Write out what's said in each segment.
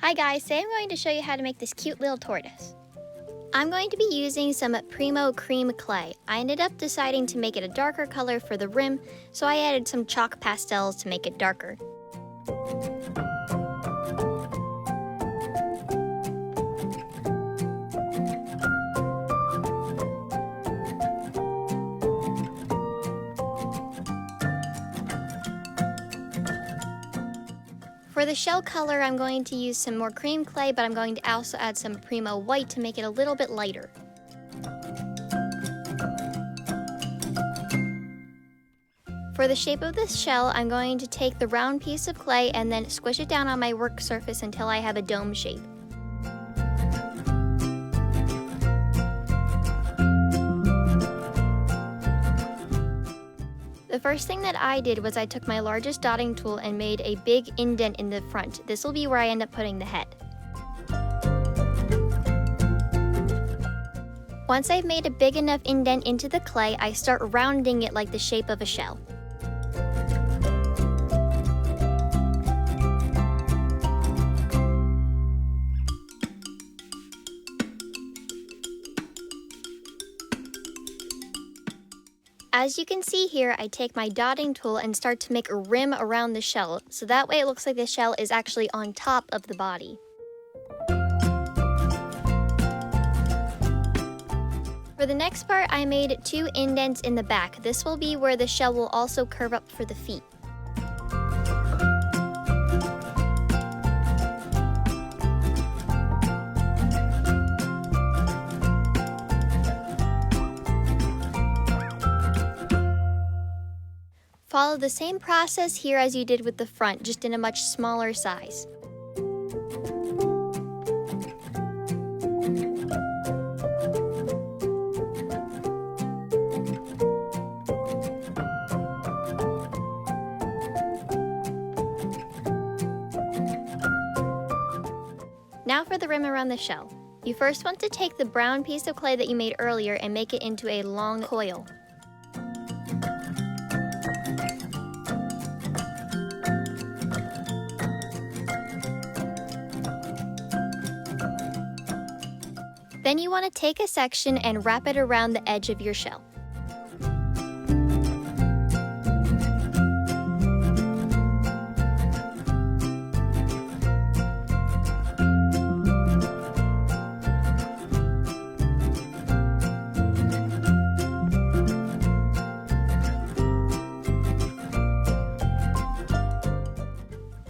Hi guys, today I'm going to show you how to make this cute little tortoise. I'm going to be using some Primo cream clay. I ended up deciding to make it a darker color for the rim, so I added some chalk pastels to make it darker. For the shell color, I'm going to use some more cream clay, but I'm going to also add some Primo white to make it a little bit lighter. For the shape of this shell, I'm going to take the round piece of clay and then squish it down on my work surface until I have a dome shape. The first thing that I did was I took my largest dotting tool and made a big indent in the front. This will be where I end up putting the head. Once I've made a big enough indent into the clay, I start rounding it like the shape of a shell. As you can see here, I take my dotting tool and start to make a rim around the shell, so that way it looks like the shell is actually on top of the body. For the next part, I made 2 indents in the back. This will be where the shell will also curve up for the feet. Follow the same process here as you did with the front, just in a much smaller size. Now for the rim around the shell. You first want to take the brown piece of clay that you made earlier and make it into a long coil. Then you want to take a section and wrap it around the edge of your shell.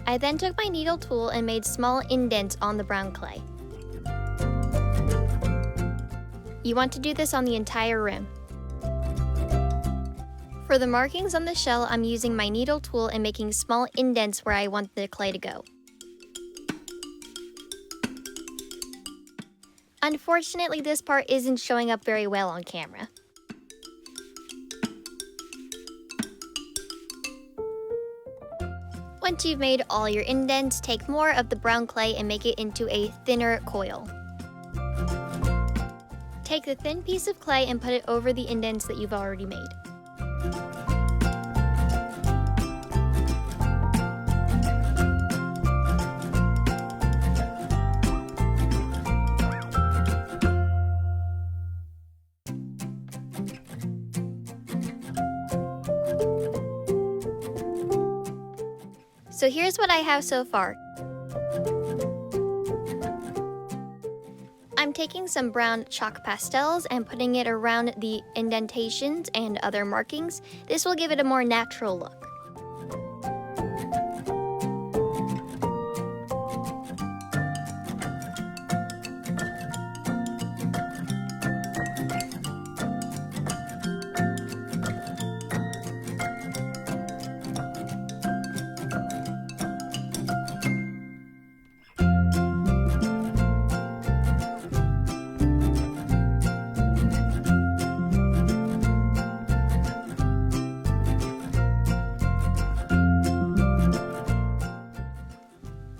I then took my needle tool and made small indents on the brown clay. You want to do this on the entire rim. For the markings on the shell, I'm using my needle tool and making small indents where I want the clay to go. Unfortunately, this part isn't showing up very well on camera. Once you've made all your indents, take more of the brown clay and make it into a thinner coil. Take the thin piece of clay and put it over the indents that you've already made. So here's what I have so far. I'm taking some brown chalk pastels and putting it around the indentations and other markings. This will give it a more natural look.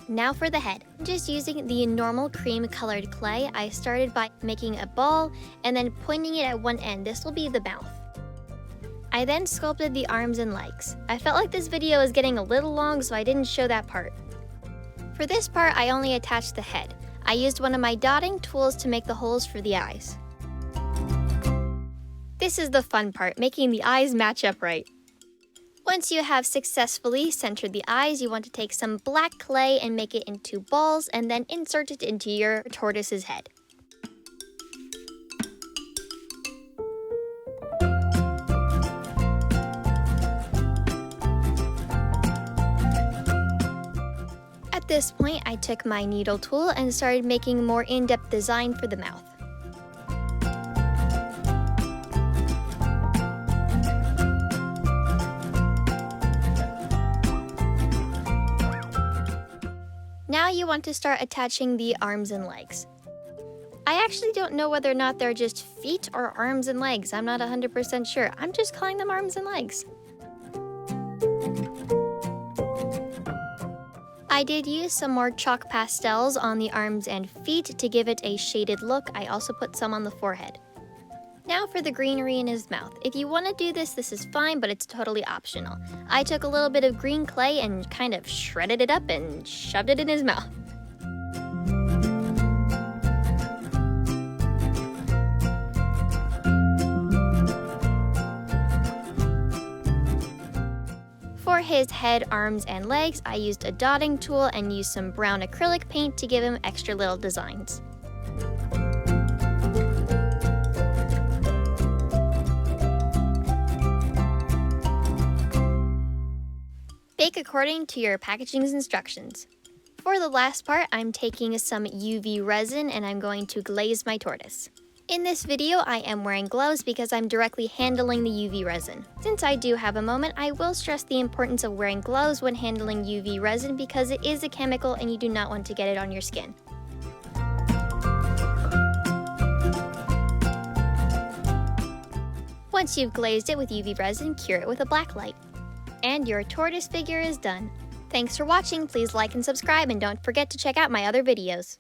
Now for the head. Just using the normal cream colored clay, I started by making a ball and then pointing it at one end. This will be the mouth. I then sculpted the arms and legs. I felt like this video was getting a little long, so I didn't show that part. For this part, I only attached the head. I used one of my dotting tools to make the holes for the eyes. This is the fun part, making the eyes match up right. Once you have successfully centered the eyes, you want to take some black clay and make it into balls and then insert it into your tortoise's head. At this point, I took my needle tool and started making a more in-depth design for the mouth. Now you want to start attaching the arms and legs. I actually don't know whether or not they're just feet or arms and legs. I'm not 100% sure. I'm just calling them arms and legs. I did use some more chalk pastels on the arms and feet to give it a shaded look. I also put some on the forehead. Now for the greenery in his mouth. If you want to do this, this is fine, but it's totally optional. I took a little bit of green clay and kind of shredded it up and shoved it in his mouth. For his head, arms, and legs, I used a dotting tool and used some brown acrylic paint to give him extra little designs. Bake according to your packaging's instructions. For the last part, I'm taking some UV resin and I'm going to glaze my tortoise. In this video, I am wearing gloves because I'm directly handling the UV resin. Since I do have a moment, I will stress the importance of wearing gloves when handling UV resin because it is a chemical and you do not want to get it on your skin. Once you've glazed it with UV resin, cure it with a black light. And your tortoise figure is done. Thanks for watching, please like and subscribe and don't forget to check out my other videos.